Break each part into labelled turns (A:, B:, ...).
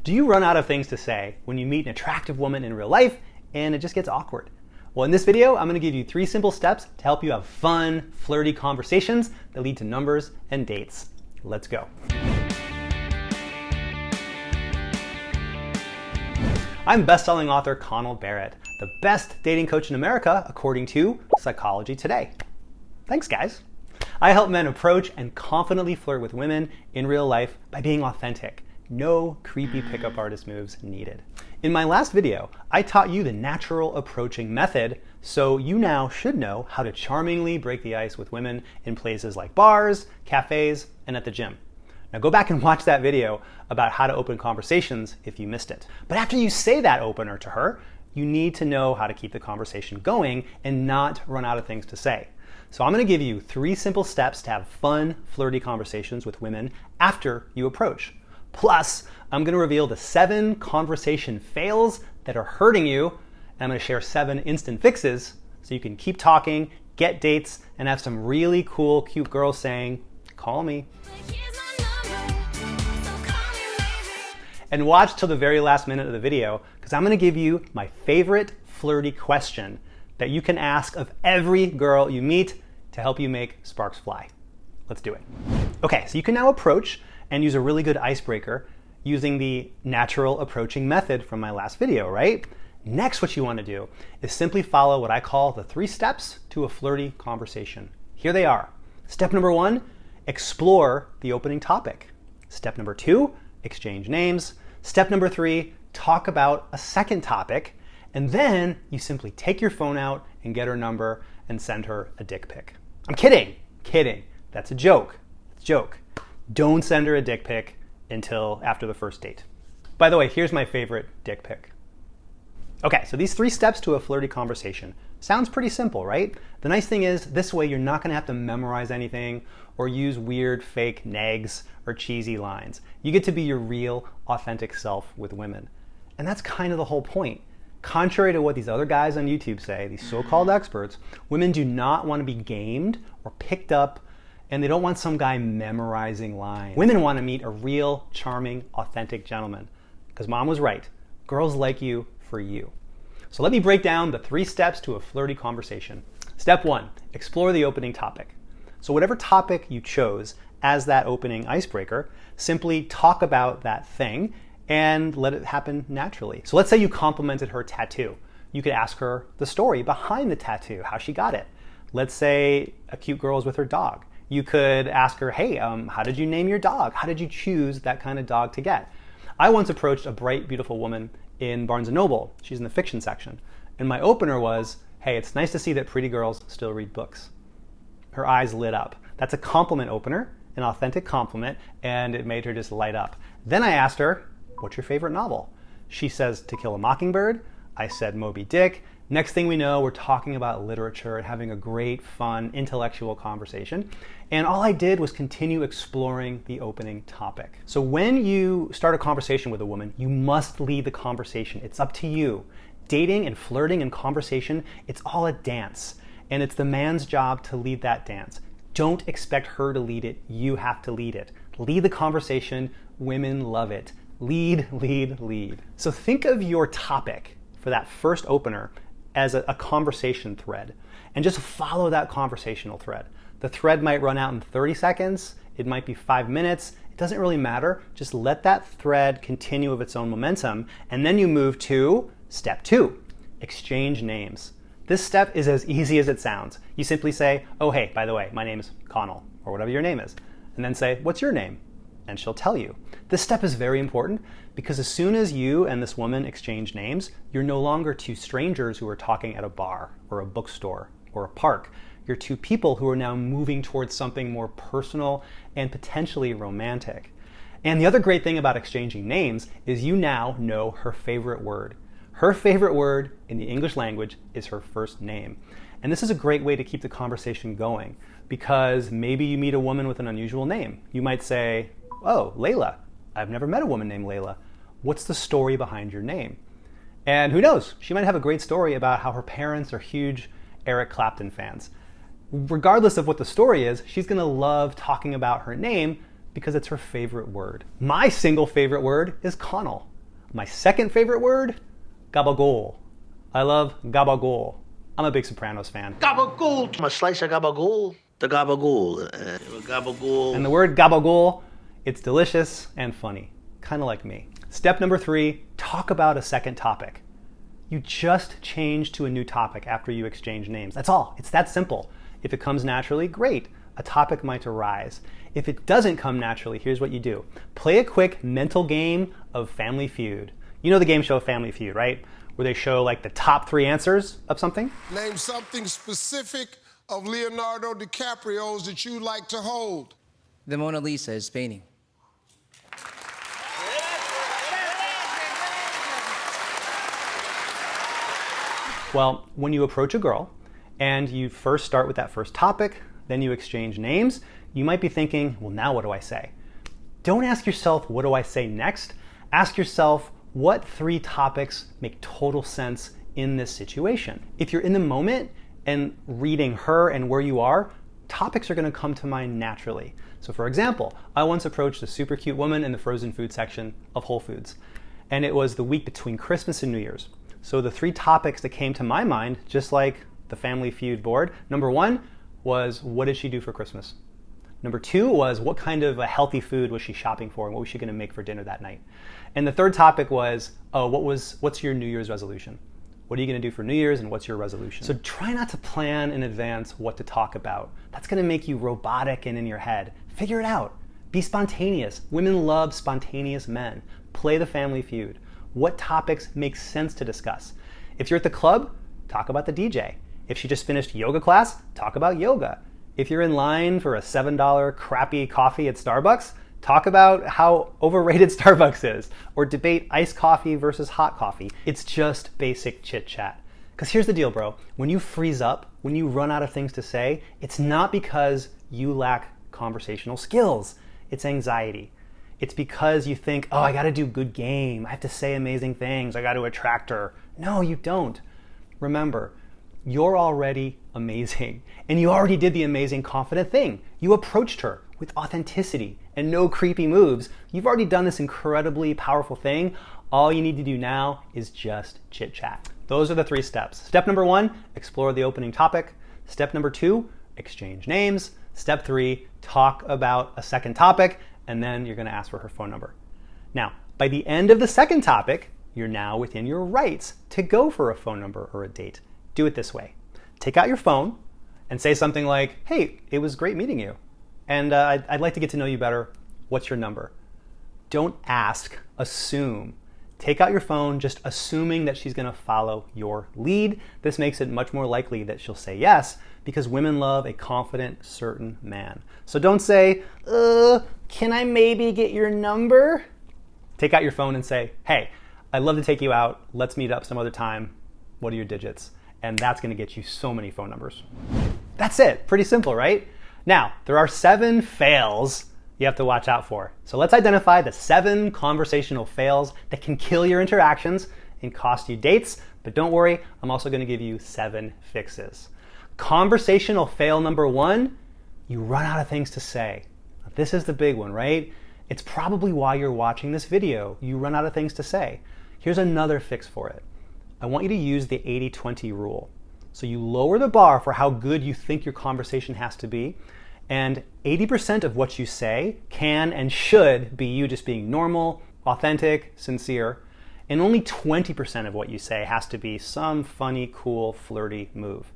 A: Do you run out of things to say when you meet an attractive woman in real life and it just gets awkward? Well, in this video, I'm going to give you 3 simple steps to help you have fun, flirty conversations that lead to numbers and dates. Let's go. I'm best-selling author Connell Barrett, the best dating coach in America according to Psychology Today. Thanks, guys. I help men approach and confidently flirt with women in real life by being authentic. No creepy pickup artist moves needed. In my last video, I taught you the natural approaching method, so you now should know how to charmingly break the ice with women in places like bars, cafes, and at the gym. Now go back and watch that video about how to open conversations if you missed it. But after you say that opener to her, you need to know how to keep the conversation going and not run out of things to say. So I'm going to give you 3 simple steps to have fun, flirty conversations with women after you approach. Plus, I'm going to reveal the 7 conversation fails that are hurting you, and I'm going to share 7 instant fixes so you can keep talking, get dates, and have some really cool, cute girls saying, "Call me." And watch till the very last minute of the video, because I'm going to give you my favorite flirty question that you can ask of every girl you meet to help you make sparks fly. Let's do it. Okay, so you can now approach and use a really good icebreaker using the natural approaching method from my last video, right? Next, what you want to do is simply follow what I call the 3 steps to a flirty conversation. Here they are. Step number 1, explore the opening topic. Step number 2, exchange names. Step number 3, talk about a second topic. And then you simply take your phone out and get her number and send her a dick pic. I'm kidding. That's a joke. It's a joke. Don't send her a dick pic until after the first date. By the way, here's my favorite dick pic. Okay, so these 3 steps to a flirty conversation. Sounds pretty simple, right? The nice thing is, this way you're not going to have to memorize anything or use weird fake nags or cheesy lines. You get to be your real, authentic self with women. And that's kind of the whole point. Contrary to what these other guys on YouTube say, these so-called experts, women do not want to be gamed or picked up, and they don't want some guy memorizing lines. Women want to meet a real, charming, authentic gentleman. Because mom was right. Girls like you for you. So let me break down the 3 steps to a flirty conversation. Step 1, explore the opening topic. So whatever topic you chose as that opening icebreaker, simply talk about that thing and let it happen naturally. So let's say you complimented her tattoo. You could ask her the story behind the tattoo, how she got it. Let's say a cute girl is with her dog. You could ask her, hey, how did you name your dog? How did you choose that kind of dog to get? I once approached a bright, beautiful woman in Barnes & Noble. She's in the fiction section. And my opener was, hey, it's nice to see that pretty girls still read books. Her eyes lit up. That's a compliment opener, an authentic compliment, and it made her just light up. Then I asked her, what's your favorite novel? She says To Kill a Mockingbird. I said Moby Dick. Next thing we know, we're talking about literature and having a great, fun, intellectual conversation. And all I did was continue exploring the opening topic. So when you start a conversation with a woman, you must lead the conversation. It's up to you. Dating and flirting and conversation, it's all a dance. And it's the man's job to lead that dance. Don't expect her to lead it. You have to lead it. Lead the conversation. Women love it. Lead, lead, lead. So think of your topic for that first opener as a conversation thread, and just follow that conversational thread. The thread might run out in 30 seconds, it might be 5 minutes, it doesn't really matter. Just let that thread continue of its own momentum, and then you move to step 2, exchange names. This step is as easy as it sounds. You simply say, oh hey, by the way, my name is Connell, or whatever your name is, and then say, what's your name? And she'll tell you. This step is very important because as soon as you and this woman exchange names, you're no longer 2 strangers who are talking at a bar or a bookstore or a park. You're 2 people who are now moving towards something more personal and potentially romantic. And the other great thing about exchanging names is you now know her favorite word. Her favorite word in the English language is her first name. And this is a great way to keep the conversation going because maybe you meet a woman with an unusual name. You might say, oh, Layla. I've never met a woman named Layla. What's the story behind your name? And who knows, she might have a great story about how her parents are huge Eric Clapton fans. Regardless of what the story is, she's gonna love talking about her name because it's her favorite word. My single favorite word is Connell. My second favorite word, gabagool. I love gabagool. I'm a big Sopranos fan.
B: Gabagool. A slice of gabagool. The gabagool. Gabagool.
A: And the word gabagool, it's delicious and funny, kind of like me. Step number 3, talk about a second topic. You just change to a new topic after you exchange names. That's all. It's that simple. If it comes naturally, great. A topic might arise. If it doesn't come naturally, here's what you do. Play a quick mental game of Family Feud. You know the game show Family Feud, right? Where they show like the top 3 answers of something.
C: Name something specific of Leonardo DiCaprio's that you like to hold.
D: The Mona Lisa is painting.
A: Well, when you approach a girl and you first start with that first topic, then you exchange names, you might be thinking, well, now what do I say? Don't ask yourself, what do I say next? Ask yourself, what 3 topics make total sense in this situation? If you're in the moment and reading her and where you are, topics are going to come to mind naturally. So for example, I once approached a super cute woman in the frozen food section of Whole Foods, and it was the week between Christmas and New Year's. So the 3 topics that came to my mind, just like the Family Feud board, number 1 was, what did she do for Christmas? Number 2 was, what kind of a healthy food was she shopping for and what was she going to make for dinner that night? And the third topic was, what's your New Year's resolution? What are you going to do for New Year's and what's your resolution? So try not to plan in advance what to talk about. That's going to make you robotic and in your head. Figure it out. Be spontaneous. Women love spontaneous men. Play the Family Feud. What topics make sense to discuss? If you're at the club, talk about the DJ. If she just finished yoga class, talk about yoga. If you're in line for a $7 crappy coffee at Starbucks, talk about how overrated Starbucks is, or debate iced coffee versus hot coffee. It's just basic chit chat. Because here's the deal, bro. When you freeze up, when you run out of things to say, it's not because you lack conversational skills. It's anxiety. It's because you think, oh, I got to do good game. I have to say amazing things. I got to attract her. No, you don't. Remember, you're already amazing. And you already did the amazing, confident thing. You approached her with authenticity and no creepy moves. You've already done this incredibly powerful thing. All you need to do now is just chit chat. Those are the 3 steps. Step number 1, explore the opening topic. Step number 2, exchange names. Step 3, talk about a second topic, and then you're going to ask for her phone number. Now, by the end of the second topic, you're now within your rights to go for a phone number or a date. Do it this way. Take out your phone and say something like, hey, it was great meeting you. And I'd like to get to know you better. What's your number? Don't ask, assume. Take out your phone just assuming that she's going to follow your lead. This makes it much more likely that she'll say yes, because women love a confident, certain man. So don't say, can I maybe get your number? Take out your phone and say, hey, I'd love to take you out. Let's meet up some other time. What are your digits? And that's going to get you so many phone numbers. That's it. Pretty simple, right? Now, there are 7 fails you have to watch out for. So let's identify the 7 conversational fails that can kill your interactions and cost you dates. But don't worry, I'm also going to give you 7 fixes. Conversational fail number 1, you run out of things to say. Now, this is the big one, right? It's probably why you're watching this video. You run out of things to say. Here's another fix for it. I want you to use the 80-20 rule. So you lower the bar for how good you think your conversation has to be, and 80% of what you say can and should be you just being normal, authentic, sincere, and only 20% of what you say has to be some funny, cool, flirty move.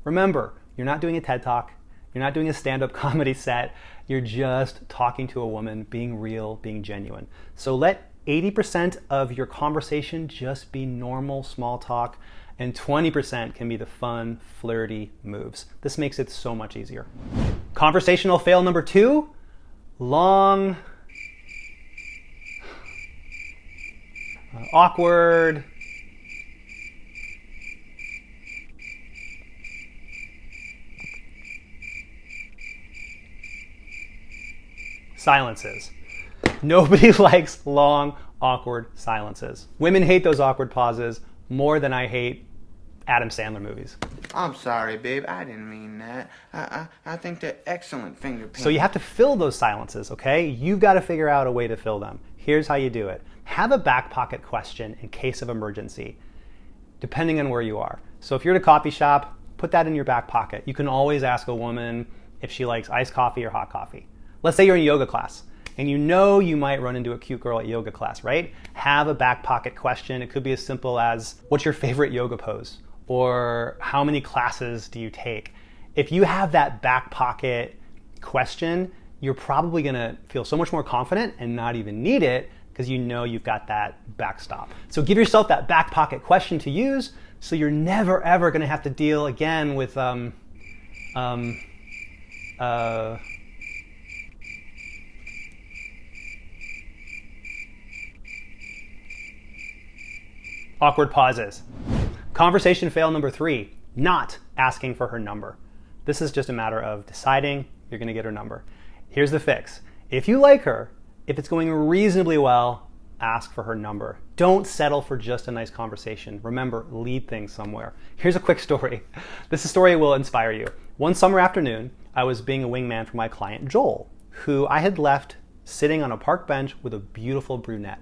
A: Remember, you're not doing a TED Talk, you're not doing a stand-up comedy set, you're just talking to a woman, being real, being genuine. So let 80% of your conversation just be normal, small talk, and 20% can be the fun, flirty moves. This makes it so much easier. Conversational fail number 2, long, awkward, silences. Nobody likes long, awkward silences. Women hate those awkward pauses more than I hate Adam Sandler movies.
E: I'm sorry, babe. I didn't mean that. I think they're excellent finger painting.
A: So you have to fill those silences, okay? You've got to figure out a way to fill them. Here's how you do it. have a back pocket question in case of emergency, depending on where you are. So if you're at a coffee shop, put that in your back pocket. You can always ask a woman if she likes iced coffee or hot coffee. Let's say you're in yoga class and you know you might run into a cute girl at yoga class, right? Have a back pocket question. It could be as simple as, what's your favorite yoga pose? Or how many classes do you take? If you have that back pocket question, you're probably gonna feel so much more confident and not even need it because you know you've got that backstop. So give yourself that back pocket question to use so you're never ever gonna have to deal again with awkward pauses. Conversation fail number 3, not asking for her number. This is just a matter of deciding you're gonna get her number. Here's the fix. If you like her, if it's going reasonably well, ask for her number. Don't settle for just a nice conversation. Remember, lead things somewhere. Here's a quick story. This story will inspire you. One summer afternoon, I was being a wingman for my client, Joel, who I had left sitting on a park bench with a beautiful brunette.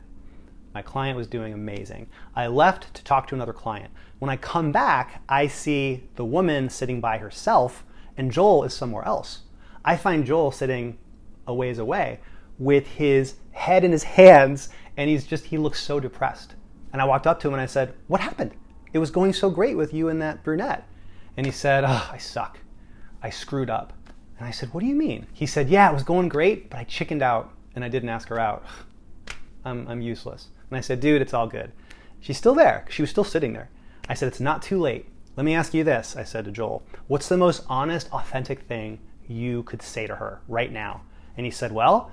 A: My client was doing amazing. I left to talk to another client. When I come back, I see the woman sitting by herself and Joel is somewhere else. I find Joel sitting a ways away with his head in his hands and he looks so depressed. And I walked up to him and I said, "What happened? It was going so great with you and that brunette." And he said, "Oh, I suck. I screwed up." And I said, "What do you mean?" He said, "Yeah, it was going great, but I chickened out and I didn't ask her out. I'm useless." And I said, "Dude, it's all good. She's still there." She was still sitting there. I said, "It's not too late. Let me ask you this," I said to Joel. "What's the most honest, authentic thing you could say to her right now?" And he said, "Well,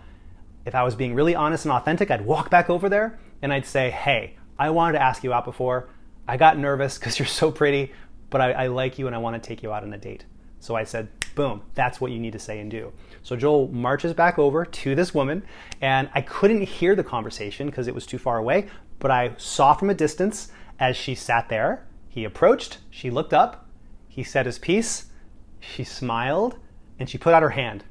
A: if I was being really honest and authentic, I'd walk back over there and I'd say, 'Hey, I wanted to ask you out before. I got nervous because you're so pretty, but I like you and I want to take you out on a date.'" So I said, boom, that's what you need to say and do. So Joel marches back over to this woman, and I couldn't hear the conversation because it was too far away, but I saw from a distance as she sat there. He approached, she looked up, he said his piece, she smiled, and she put out her hand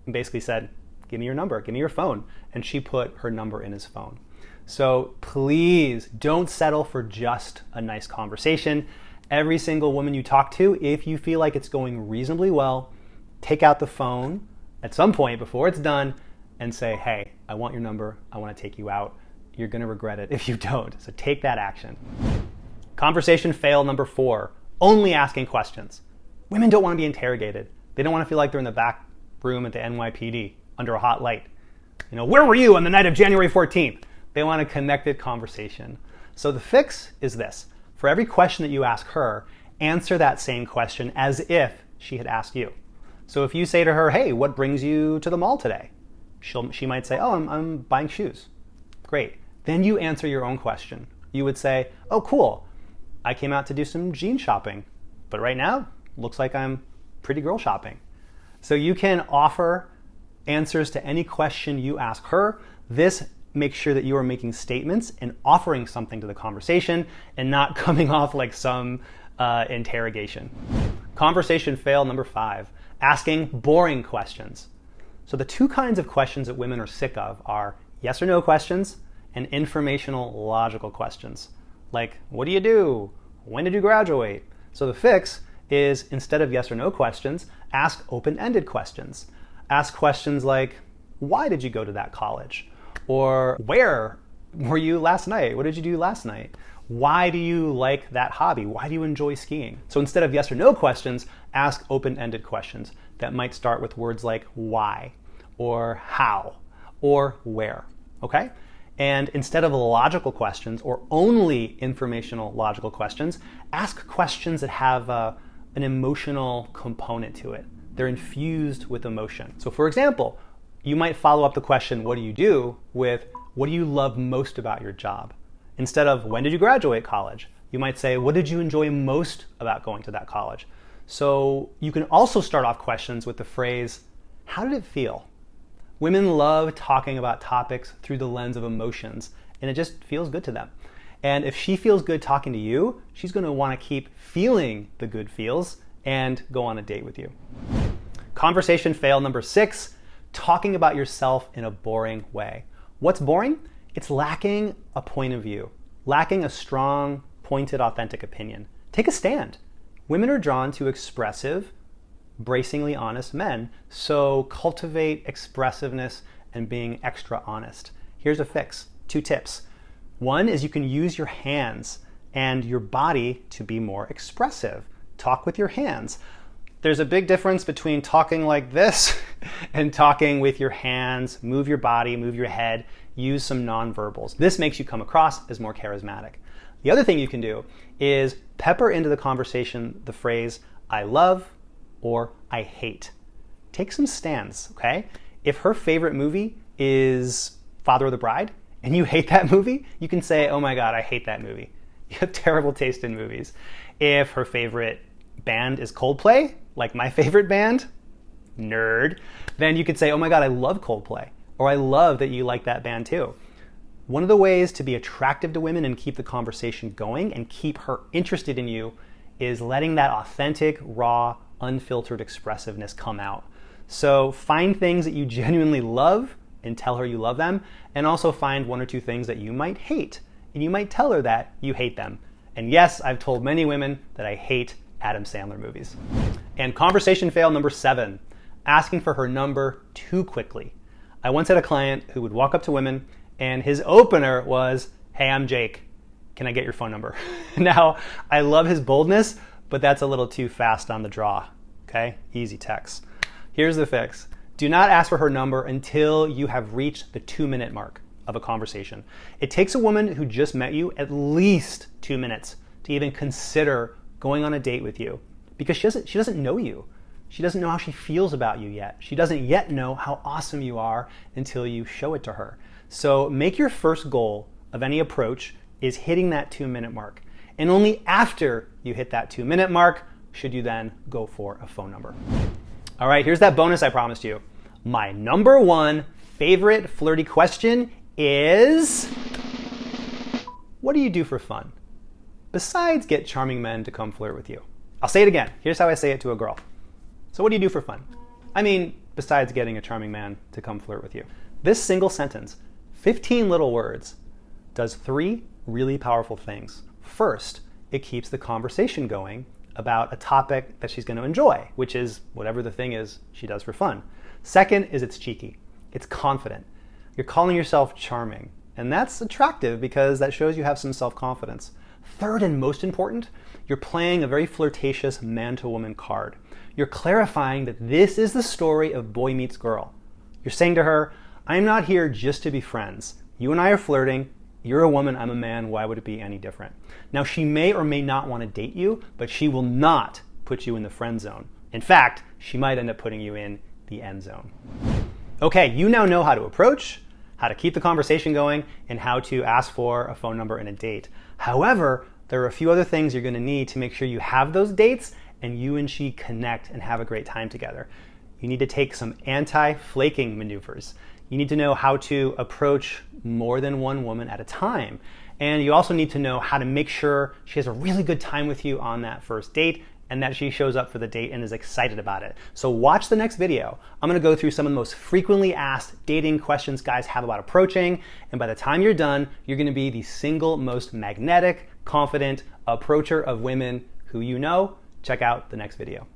A: and basically said, "Give me your number, give me your phone." And she put her number in his phone. So please don't settle for just a nice conversation. Every single woman you talk to, if you feel like it's going reasonably well, take out the phone at some point before it's done and say, "Hey, I want your number. I want to take you out." You're going to regret it if you don't. So take that action. Conversation fail number 4, only asking questions. Women don't want to be interrogated. They don't want to feel like they're in the back room at the NYPD under a hot light. Where were you on the night of January 14th? They want a connected conversation. So the fix is this. For every question that you ask her, answer that same question as if she had asked you. So if you say to her, "Hey, what brings you to the mall today?" She might say, "Oh, I'm buying shoes." Great. Then you answer your own question. You would say, "Oh, cool. I came out to do some jean shopping, but right now, looks like I'm pretty girl shopping." So you can offer answers to any question you ask her. This makes sure that you are making statements and offering something to the conversation and not coming off like some interrogation. Conversation fail number 5, asking boring questions. So the 2 kinds of questions that women are sick of are yes or no questions and informational, logical questions. Like, what do you do? When did you graduate? So the fix is, instead of yes or no questions, ask open-ended questions. Ask questions like, why did you go to that college? Or where were you last night? What did you do last night? Why do you like that hobby? Why do you enjoy skiing? So instead of yes or no questions, ask open-ended questions that might start with words like why, or how, or where, okay? And instead of logical questions or only informational logical questions, ask questions that have an emotional component to it. They're infused with emotion. So for example, you might follow up the question, what do you do, with what do you love most about your job? Instead of when did you graduate college? You might say, what did you enjoy most about going to that college? So you can also start off questions with the phrase, how did it feel? Women love talking about topics through the lens of emotions, and it just feels good to them. And if she feels good talking to you, she's going to want to keep feeling the good feels and go on a date with you. Conversation fail number 6, talking about yourself in a boring way. What's boring? It's lacking a point of view, lacking a strong, pointed, authentic opinion. Take a stand. Women are drawn to expressive, bracingly honest men, so cultivate expressiveness and being extra honest. Here's a fix. 2 tips. One is you can use your hands and your body to be more expressive. Talk with your hands. There's a big difference between talking like this and talking with your hands. Move your body, move your head, use some nonverbals. This makes you come across as more charismatic. The other thing you can do is pepper into the conversation the phrase, I love or I hate. Take some stands, okay? If her favorite movie is Father of the Bride and you hate that movie, you can say, oh my God, I hate that movie. You have terrible taste in movies. If her favorite band is Coldplay, like my favorite band, nerd, then you could say, oh my God, I love Coldplay, or I love that you like that band too. One of the ways to be attractive to women and keep the conversation going and keep her interested in you is letting that authentic, raw, unfiltered expressiveness come out. So find things that you genuinely love and tell her you love them, and also find 1 or 2 things that you might hate, and you might tell her that you hate them. And yes, I've told many women that I hate Adam Sandler movies. And conversation fail number 7, asking for her number too quickly. I once had a client who would walk up to women and his opener was, hey, I'm Jake. Can I get your phone number? Now, I love his boldness, but that's a little too fast on the draw, okay? Easy text. Here's the fix. Do not ask for her number until you have reached the 2-minute mark of a conversation. It takes a woman who just met you at least 2 minutes to even consider going on a date with you, because she doesn't know you. She doesn't know how she feels about you yet. She doesn't yet know how awesome you are until you show it to her. So make your first goal of any approach is hitting that 2-minute mark. And only after you hit that 2-minute mark should you then go for a phone number. All right, here's that bonus I promised you. My number 1 favorite flirty question is, what do you do for fun besides get charming men to come flirt with you? I'll say it again. Here's how I say it to a girl. So what do you do for fun? I mean, besides getting a charming man to come flirt with you. This single sentence, 15 little words, does 3 really powerful things. First, it keeps the conversation going about a topic that she's going to enjoy, which is whatever the thing is she does for fun. Second is it's cheeky. It's confident. You're calling yourself charming, and that's attractive because that shows you have some self-confidence. Third, and most important, you're playing a very flirtatious man-to-woman card. You're clarifying that this is the story of boy meets girl. You're saying to her, I'm not here just to be friends. You and I are flirting. You're a woman, I'm a man. Why would it be any different? Now, she may or may not want to date you, but she will not put you in the friend zone. In fact, she might end up putting you in the end zone. Okay, you now know how to approach, how to keep the conversation going, and how to ask for a phone number and a date. However, there are a few other things you're going to need to make sure you have those dates and you and she connect and have a great time together. You need to take some anti-flaking maneuvers. You need to know how to approach more than one woman at a time. And you also need to know how to make sure she has a really good time with you on that first date and that she shows up for the date and is excited about it. So watch the next video. I'm gonna go through some of the most frequently asked dating questions guys have about approaching. And by the time you're done, you're gonna be the single most magnetic, confident approacher of women who you know. Check out the next video.